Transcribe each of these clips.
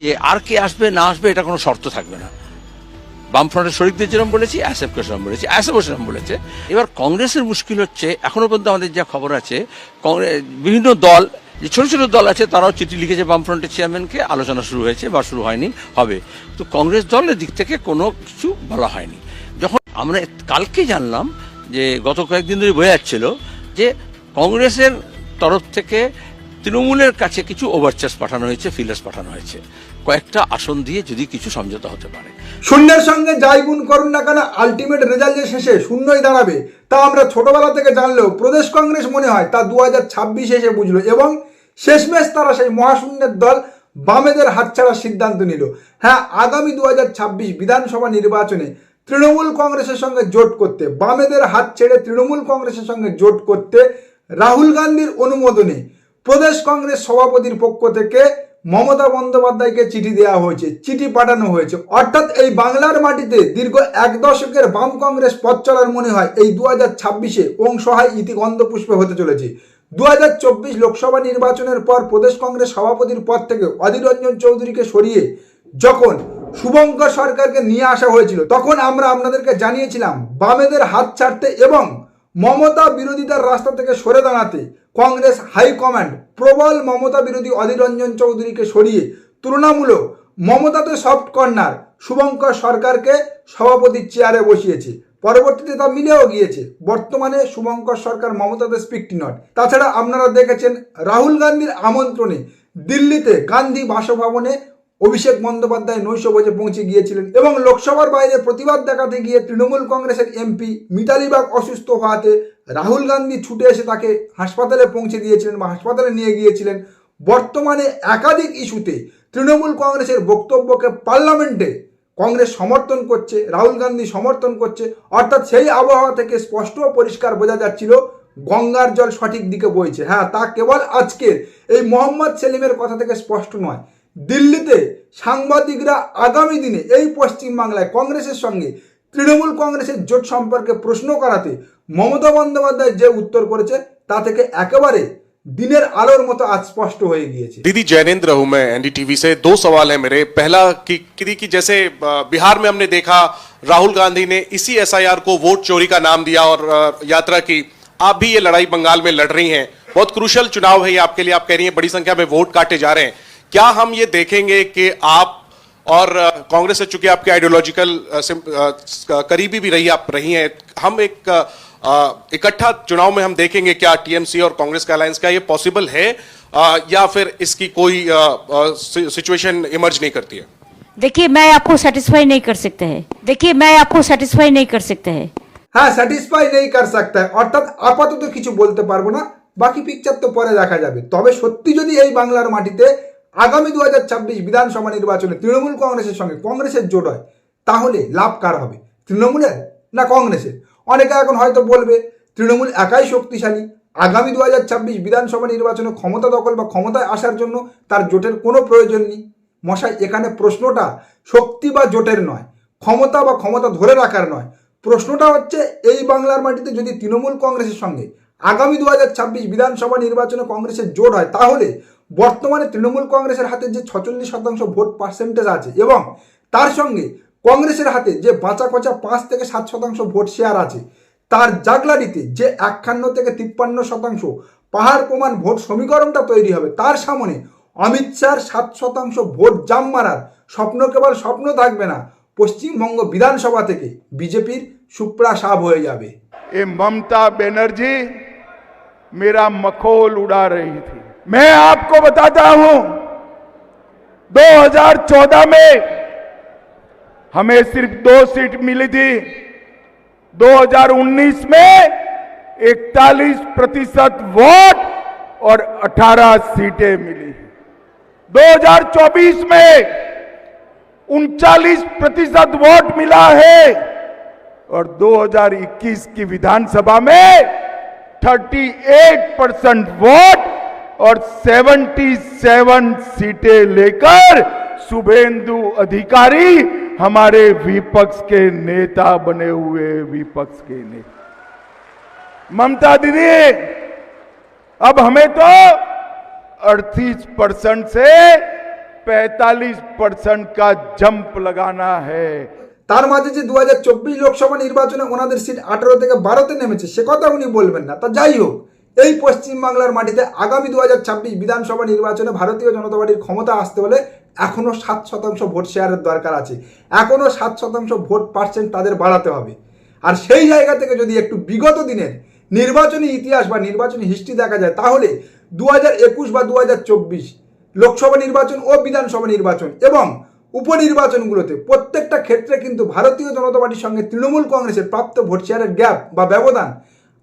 যে আর কে আসবে না আসবে এটা কোনো শর্ত থাকবে না। বামফ্রন্টের শরিকদের যেরকম বলেছি, আসেফকে সেরকম বলেছি, আসেফও সেরকম বলেছে। এবার কংগ্রেসের মুশকিল হচ্ছে, এখনো পর্যন্ত আমাদের যা খবর আছে, বিভিন্ন দল, যে ছোট ছোট দল আছে, তারাও চিঠি লিখেছে বামফ্রন্টের চেয়ারম্যানকে, আলোচনা শুরু হয়েছে বা শুরু হয়নি, হবে। তো কংগ্রেস দলের দিক থেকে কোনো কিছু বলা হয়নি। যখন আমরা কালকে জানলাম, যে গত কয়েকদিন ধরে বোঝা যাচ্ছিল যে কংগ্রেসের তরফ থেকে তৃণমূলের কাছে কিছু ওভারচার্জ পাঠানো হয়েছে, ফিলার্স পাঠানো হয়েছে, কয়েকটা আসন দিয়ে যদি কিছু সমঝোতা হতে পারে। শূন্যের সঙ্গে যাই গুণ করুন না কেন, আলটিমেট রেজাল্টের শেষে শূন্যই দাঁড়াবে, তা আমরা ছোটবেলা থেকে জানলেও প্রদেশ কংগ্রেস মনে হয় তা 2026 এসে বুঝলো, এবং শেষমেশ তারা সেই মহাশূন্যের দল বামেদের হাতছাড়ার সিদ্ধান্ত নিল। হ্যাঁ, আগামী 2026 বিধানসভা নির্বাচনে তৃণমূল কংগ্রেসের সঙ্গে জোট করতে, বামেদের হাত ছেড়ে তৃণমূল কংগ্রেসের সঙ্গে জোট করতে রাহুল গান্ধীর অনুমোদনে প্রদেশ কংগ্রেস সভাপতির পক্ষ থেকে মমতা বন্দ্যোপাধ্যায়কে চিঠি দেওয়া হয়েছে, চিঠি পাঠানো হয়েছে। অর্থাৎ এই বাংলার মাটিতে দীর্ঘ এক দশকের বাম কংগ্রেস পথ চলার মনে হয় এই 2026-এ অংশহায় ইতি গন্ধপুষ্পে হতে চলেছে। 2024 লোকসভা নির্বাচনের পর প্রদেশ কংগ্রেস সভাপতির পদ থেকে অধীর রঞ্জন চৌধুরীকে সরিয়ে যখন শুভঙ্কর সরকারকে নিয়ে আসা হয়েছিল, তখন আমরা আপনাদেরকে জানিয়েছিলাম বামেদের হাত ছাড়তে এবং মমতা বিরোধিতার রাস্তা থেকে সরে দাঁড়াতে কংগ্রেস হাইকমান্ড প্রবল মমতা বিরোধী অধীর রঞ্জন চৌধুরীকে সরিয়ে তুলনামূলক মমতাতে সফট কর্নার শুভঙ্কর সরকারকে সভাপতির চেয়ারে বসিয়েছে। পরবর্তীতে তা মিলেও গিয়েছে। বর্তমানে শুভঙ্কর সরকার মমতাতে স্পিকটি নট। তাছাড়া আপনারা দেখেছেন রাহুল গান্ধীর আমন্ত্রণে দিল্লিতে গান্ধী বাসভবনে অভিষেক বন্দ্যোপাধ্যায় নৈশভোজে পৌঁছে গিয়েছিলেন, এবং লোকসভার বাইরে প্রতিবাদ দেখাতে গিয়ে তৃণমূল কংগ্রেসের এমপি মিতালি বাগ অসুস্থ হওয়াতে রাহুল গান্ধী ছুটে এসে তাকে হাসপাতালে পৌঁছে দিয়েছিলেন বা হাসপাতালে নিয়ে গিয়েছিলেন। বর্তমানে একাধিক ইস্যুতে তৃণমূল কংগ্রেসের বক্তব্যকে পার্লামেন্টে কংগ্রেস সমর্থন করছে, রাহুল গান্ধী সমর্থন করছে। অর্থাৎ সেই আবহাওয়া থেকে স্পষ্ট ও পরিষ্কার বোঝা যাচ্ছিল গঙ্গার জল সঠিক দিকে বইছে। হ্যাঁ, তা কেবল আজকের এই মোহাম্মদ সেলিমের কথা থেকে স্পষ্ট নয়। দিল্লিতে সাংবাদিকরা আগামী দিনে এই পশ্চিমবাংলায় কংগ্রেসের সঙ্গে তৃণমূল কংগ্রেসের জোট সম্পর্কে প্রশ্ন করাতে মমতা বন্দ্যোপাধ্যায় যে উত্তর করেছে তা থেকে একেবারে দিনের আলোর মতো আজ স্পষ্ট হয়ে গিয়েছে। दीदी जैनेंद्र हूं मैं एनडीटीवी से। दो सवाल है मेरे। पहला कि जैसे बिहार में हमने देखा राहुल गांधी ने इसी एसआईआर को वोट चोरी का नाम दिया और यात्रा की। आप भी ये लड़ाई बंगाल में लड़ रही हैं, बहुत क्रूशल चुनाव है ये आपके लिए। आप कह रही हैं बड़ी संख्या में वोट काटे जा रहे हैं। क्या हम ये देखेंगे कि आप और कांग्रेस से, चूंकि आपके आइडियोलॉजिकल करीबी भी रही आप रही हैं, हम एक इकट्ठा चुनाव में हम देखेंगे क्या टीएमसी और कांग्रेस का अलायंस, क्या ये पॉसिबल है या फिर इसकी कोई सिचुएशन इमर्ज नहीं करती है? देखिए, मैं आपको सेटिस्फाई नहीं कर सकते हैं। देखिए, मैं आपको सेटिस्फाई नहीं कर सकते हैं। হ্যাঁ, স্যাটিসফাই নেই কর सकता है, অর্থাৎ আপাতত কিছু বলতে পারবো না, বাকি পিকচার তো পরে দেখা যাবে। তবে সত্যি যদি এই বাংলার মাটিতে আগামী 2026 বিধানসভা নির্বাচনে তৃণমূল কংগ্রেসের সঙ্গে কংগ্রেসের জোট হয়, তাহলে লাভ কার হবে, তৃণমূলের না কংগ্রেসের? অনেকে এখন হয়তো বলবে তৃণমূল একাই শক্তিশালী, আগামী 2026 বিধানসভা নির্বাচনে ক্ষমতা দখল বা ক্ষমতায় আসার জন্য তার জোটের কোনো প্রয়োজন নেই। মশাই, এখানে প্রশ্নটা শক্তি বা জোটের নয়, ক্ষমতা বা ক্ষমতা ধরে রাখার নয়। প্রশ্নটা হচ্ছে এই বাংলার মাটিতে যদি তৃণমূল কংগ্রেসের সঙ্গে আগামী 2026 বিধানসভা নির্বাচনে কংগ্রেসের জোট হয়, তাহলে বর্তমানে তৃণমূল কংগ্রেসের হাতে যে 46% ভোট পার্সেন্টেজ আছে এবং তার সঙ্গে কংগ্রেসের হাতে যে বাঁচা কচা 5 থেকে 7% ভোট শেয়ার আছে, তার জাগলারিতে যে 51 থেকে 53% পাহাড় প্রমাণ ভোট সমীকরণটা তৈরি হবে, তার সামনে অমিত শাহর 7% ভোট জাম মারার স্বপ্ন কেবল স্বপ্ন থাকবে না, পশ্চিমবঙ্গ বিধানসভা থেকে বিজেপির সুপ্রা সাব হয়ে যাবে। ये ममता बनर्जी मेरा मखौल उड़ा रही थी। मैं आपको बताता हूं, 2014 में हमें सिर्फ 2 सीट मिली थी। 2019 में 41% वोट और 18 सीटें मिली। 2024 में 39% वोट मिला है और 2021 की विधानसभा में 38% वोट और 77 सीटें लेकर शुभेंदु अधिकारी हमारे विपक्ष के नेता बने हुए, विपक्ष के नेता। ममता दीदी, अब हमें तो 38% से 45% का जंप लगाना है। তার মাঝে যে 2024 লোকসভা নির্বাচনে ওনাদের সিট 18 থেকে 12তে নেমেছে সে কথা উনি বলবেন না। তা যাই হোক, এই পশ্চিমবাংলার মাটিতে আগামী 2026 বিধানসভা নির্বাচনে ভারতীয় জনতা পার্টির ক্ষমতা আসতে হলে এখনো 7% ভোট শেয়ারের দরকার আছে, এখনো 7% ভোট পার্সেন্ট তাদের বাড়াতে হবে। আর সেই জায়গা থেকে যদি একটু বিগত দিনের নির্বাচনী ইতিহাস বা নির্বাচনী হিস্ট্রি দেখা যায় তাহলে 2021 বা 2024 লোকসভা নির্বাচন ও বিধানসভা নির্বাচন এবং উপনির্বাচনগুলোতে প্রত্যেকটা ক্ষেত্রে কিন্তু ভারতীয় জনতা পার্টির সঙ্গে তৃণমূল কংগ্রেসের প্রাপ্ত ভোট শেয়ারের গ্যাপ বা ব্যবধান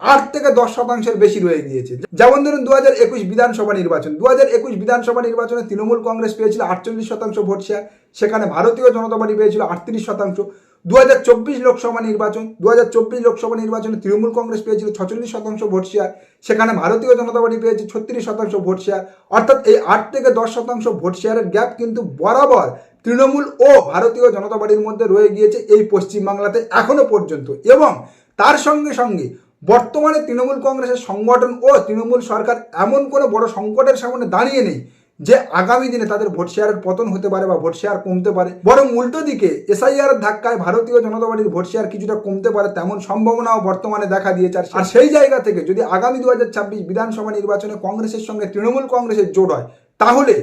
8 থেকে 10% বেশি রয়ে গিয়েছে। যেমন ধরুন 2021 বিধানসভা নির্বাচন, 2021 বিধানসভা নির্বাচনে তৃণমূল কংগ্রেস পেয়েছিল 48% ভোট শেয়ার, সেখানে ভারতীয় জনতা পার্টি পেয়েছিল 38%। 2024 লোকসভা নির্বাচন, 2024 লোকসভা নির্বাচনে তৃণমূল কংগ্রেস পেয়েছিল 46% ভোট শেয়ার, সেখানে ভারতীয় জনতা পার্টি পেয়েছে 36% ভোট শেয়ার। অর্থাৎ এই 8 থেকে 10% ভোট শেয়ারের গ্যাপ কিন্তু বরাবর তৃণমূল ও ভারতীয় জনতা পার্টির মধ্যে রয়ে গিয়েছে এই পশ্চিমবাংলাতে এখনো পর্যন্ত। এবং তার সঙ্গে সঙ্গে বর্তমানে তৃণমূল কংগ্রেসের সংগঠন ও তৃণমূল সরকার এমন কোনো বড় সংকটের সামনে দাঁড়িয়ে নেই যে আগামী দিনে তাদের ভোট শেয়ারের পতন হতে পারে বা ভোট শেয়ার কমতে পারে, বরং উল্টো দিকে এসআইআর ধাক্কায় ভারতীয় জনতা পার্টির ভোট শেয়ার কিছুটা কমতে পারে তেমন সম্ভাবনাও বর্তমানে দেখা দিয়েছে। আর সেই জায়গা থেকে যদি আগামী 2026 বিধানসভা নির্বাচনে কংগ্রেসের সঙ্গে তৃণমূল কংগ্রেসের জোট হয় তাহলে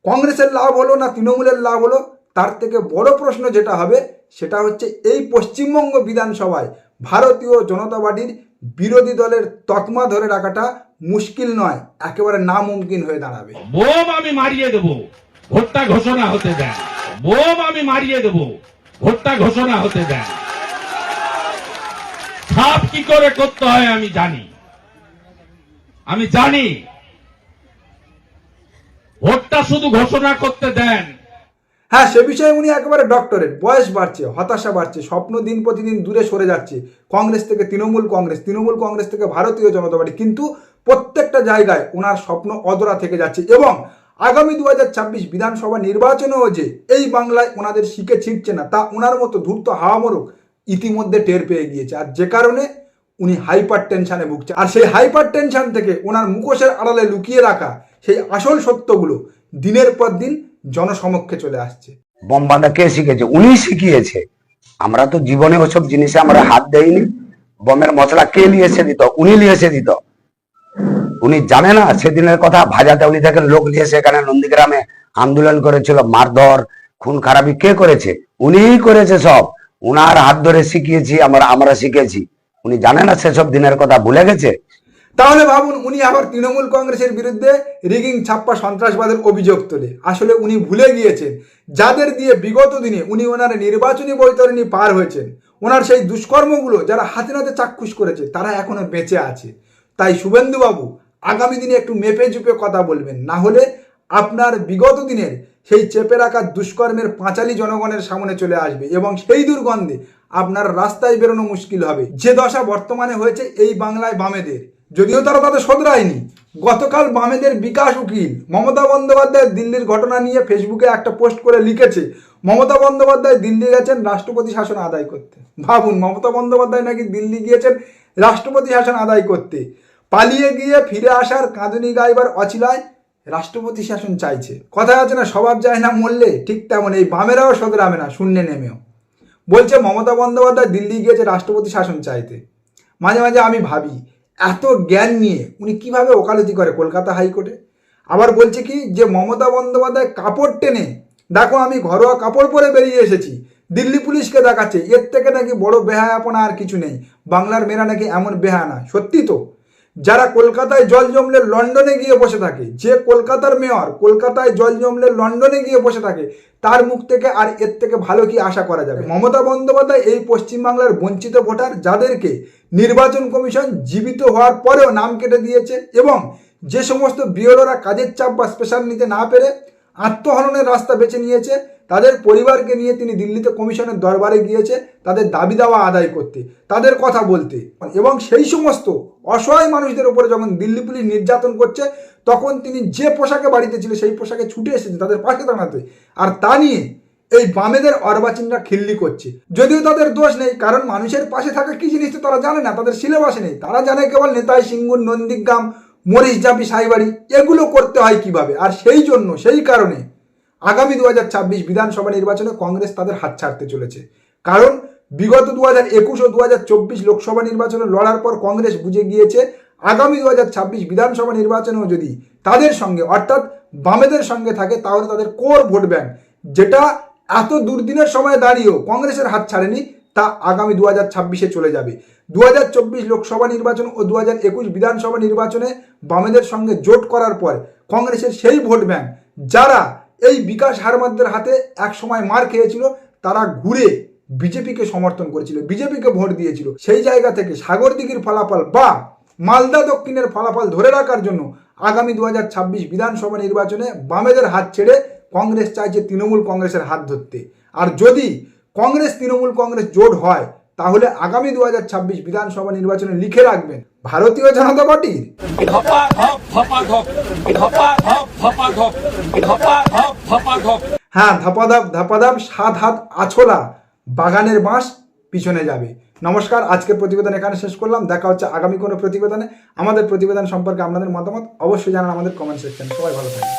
কংগ্রেসের লাভ হলো না তৃণমূলের লাভ হলো, তার থেকে বড় প্রশ্ন যেটা হবে সেটা হচ্ছে এই পশ্চিমবঙ্গ বিধানসভায় ভারতীয় জনতা পার্টির বিরোধী দলের তকমা ধরে রাখাটা মুশকিল নয়, একেবারে নামুমকিন হয়ে দাঁড়াবে। বোম আমি মারিয়ে দেব, ভোটটা ঘোষণা হতে দেন। বোম আমি মারিয়ে দেব, ভোটটা ঘোষণা হতে দেন। ছাপ কি করে করতে হয় আমি জানি। ভোটটা শুধু ঘোষণা করতে দেন। হ্যাঁ, সে বিষয়ে উনি একেবারে ডক্টরেট। বয়স বাড়ছে, হতাশা বাড়ছে, স্বপ্ন দিন প্রতিদিন দূরে সরে যাচ্ছে। কংগ্রেস থেকে তৃণমূল কংগ্রেস, তৃণমূল কংগ্রেস থেকে ভারতীয় জনতা পার্টি, কিন্তু প্রত্যেকটা জায়গায় ওনার স্বপ্ন অধরা থেকে যাচ্ছে। এবং আগামী 2026 বিধানসভা নির্বাচনেও যে এই বাংলায় ওনাদের শিখে ছিটছে না তা ওনার মতো ধূর্ত হাওয়ামরক ইতিমধ্যে টের পেয়ে গিয়েছে। আর যে কারণে উনি হাইপার টেনশনে ভুগছে। আর সেই হাইপার টেনশন থেকে ওনার মুখোশের আড়ালে লুকিয়ে রাখা সেই আসল সত্যগুলো দিনের পর দিন জনসমক্ষে চলে আসছে। বম বাঁধা কে শিখেছে? উনি শিখিয়েছে। আমরা তো জীবনে ওসব জিনিসে আমরা হাত দেইনি। বমের মশলা কে নিয়ে এসে দিত? উনি নিয়ে এসে দিত। উনি জানে না সেদিনের কথা? ভাজা তেওলি থেকে লোক নিয়ে এসে এখানে নন্দীগ্রামে আন্দোলন করেছিল, মারধর খুন খারাপি কে করেছে? উনিই করেছে সব। উনার হাত ধরে শিখিয়েছি আমরা শিখেছি। উনি জানে না সেসব দিনের কথা? ভুলে গেছে? তাহলে ভাবুন, উনি আবার তৃণমূল কংগ্রেসের বিরুদ্ধে রিগিং, ছাপ্পা, সন্ত্রাসবাদের অভিযোগ তোলে। আসলে উনি ভুলে গিয়েছেন যাদের দিয়ে বিগত দিনে উনি ওনার নির্বাচনী বৈতরণী পার হয়েছেন, ওনার সেই দুষ্কর্মগুলো যারা হাতে নাতে চাক্ষুষ করেছে তারা এখনো বেঁচে আছে। তাই শুভেন্দুবাবু আগামী দিনে একটু মেপে চুপে কথা বলবেন, না হলে আপনার বিগত দিনের সেই চেপে রাখা দুষ্কর্মের পাঁচালী জনগণের সামনে চলে আসবে এবং সেই দুর্গন্ধে আপনার রাস্তায় বেরোনো মুশকিল হবে। যে দশা বর্তমানে হয়েছে এই বাংলায় বামেদের, যদিও তারা তাদের শোধরায়নি। গতকাল বামেদের বিকাশ উকিল মমতা বন্দ্যোপাধ্যায় দিল্লির ঘটনা নিয়ে ফেসবুকে একটা পোস্ট করে লিখেছে, মমতা বন্দ্যোপাধ্যায় দিল্লি গেছেন রাষ্ট্রপতি শাসন আদায় করতে। ভাবুন, মমতা বন্দ্যোপাধ্যায় নাকি দিল্লি গিয়েছেন রাষ্ট্রপতি শাসন আদায় করতে। পালিয়ে গিয়ে ফিরে আসার কাঁদুনি গাইবার অছিলায় রাষ্ট্রপতি শাসন চাইছে। কথায় আছে না, স্বভাব যায় না মরলে, ঠিক তেমন এই বামেরাও শোধরাবে না শূন্যে নেমেও। বলছে মমতা বন্দ্যোপাধ্যায় দিল্লি গিয়েছে রাষ্ট্রপতি শাসন চাইতে। মাঝে মাঝে আমি ভাবি এত জ্ঞান নিয়ে উনি কিভাবে ওকালতি করে কলকাতা হাইকোর্টে। আবার বলছে কি যে মমতা বন্দ্যোপাধ্যায় কাপড় টেনে, দেখো আমি ঘরোয়া কাপড় পরে বেরিয়ে এসেছি, দিল্লি পুলিশকে দেখাচ্ছে। এর থেকে নাকি বড় বেহায়াপনা আর কিছু নেই। বাংলার মেয়েরা নাকি এমন বেহায়া না। সত্যি তো, যারা কলকাতায় জল জমলে লন্ডনে গিয়ে বসে থাকে, যে কলকাতার মেয়র কলকাতায় জল জমলে লন্ডনে গিয়ে বসে থাকে, তার মুখ থেকে আর এর থেকে ভালো কি আশা করা যাবে? মমতা বন্দ্যোপাধ্যায় এই পশ্চিমবাংলার বঞ্চিত ভোটার যাদেরকে নির্বাচন কমিশন জীবিত হওয়ার পরেও নাম কেটে দিয়েছে এবং যে সমস্ত বিএলওরা কাজের চাপ বা স্পেশাল নিতে না পেরে আত্মহননের রাস্তা বেছে নিয়েছে, তাদের পরিবারকে নিয়ে তিনি দিল্লিতে কমিশনের দরবারে গিয়েছে তাদের দাবি দাওয়া আদায় করতে, তাদের কথা বলতে। এবং সেই সমস্ত অসহায় মানুষদের উপরে যখন দিল্লি পুলিশ নির্যাতন করছে তখন তিনি যে পোশাকে বাড়িতে ছিল সেই পোশাকে ছুটে এসেছে তাদের পাশে দাঁড়াতে। আর তা নিয়ে এই বামেদের অর্বাচীনরা খিল্লি করছে। যদিও তাদের দোষ নেই, কারণ মানুষের পাশে থাকা কি জিনিস তো তারা জানে না, তাদের সিলেবাসে নেই। তারা জানে কেবল নেতাই সিঙ্গুর, নন্দীগ্রাম, মরিচঝাপি, সাইবাড়ি এগুলো করতে হয় কিভাবে। আর সেই জন্য সেই কারণে আগামী 2026 বিধানসভা নির্বাচনে কংগ্রেস তাদের হাত ছাড়তে চলেছে। কারণ বিগত 2021 ও 2024 লোকসভা নির্বাচনে লড়ার পর কংগ্রেস বুঝে গিয়েছে আগামী 2026 বিধানসভা নির্বাচনেও যদি তাদের সঙ্গে অর্থাৎ বামেদের সঙ্গে থাকে তাহলে তাদের কোর ভোট ব্যাংক, যেটা এত দুর্দিনের সময় দাঁড়িয়েও কংগ্রেসের হাত ছাড়েনি, তা আগামী 2026-এ চলে যাবে। 2024 লোকসভা নির্বাচন ও 2021 বিধানসভা নির্বাচনে বামেদের সঙ্গে জোট করার পর কংগ্রেসের সেই ভোট ব্যাংক যারা এই বিকাশ হারমাদদের হাতে এক সময় মার খেয়েছিল, তারা ঘুরে বিজেপিকে সমর্থন করেছিল, বিজেপিকে ভোট দিয়েছিল। সেই জায়গা থেকে সাগরদিঘির ফলাফল বা মালদা দক্ষিণের ফলাফল ধরে রাখার জন্য আগামী 2026 বিধানসভা নির্বাচনে বামেদের হাত ছেড়ে কংগ্রেস চাইছে তৃণমূল কংগ্রেসের হাত ধরতে। আর যদি কংগ্রেস তৃণমূল কংগ্রেস জোট হয় তাহলে আগামী 2026 বিধানসভা নির্বাচনে লিখে রাখবেন ভারতীয় জনতা পার্টির হ্যাঁ ধাপাধাপ ধাপাধাপ 7 হাত আছলা বাগানের বাঁশ পিছনে যাবে। নমস্কার, আজকের প্রতিবেদন এখানে শেষ করলাম। দেখা হচ্ছে আগামী কোনো প্রতিবেদনে। আমাদের প্রতিবেদন সম্পর্কে আপনাদের মতামত অবশ্যই জানান আমাদের কমেন্ট সেকশনে। সবাই ভালো থাকবেন।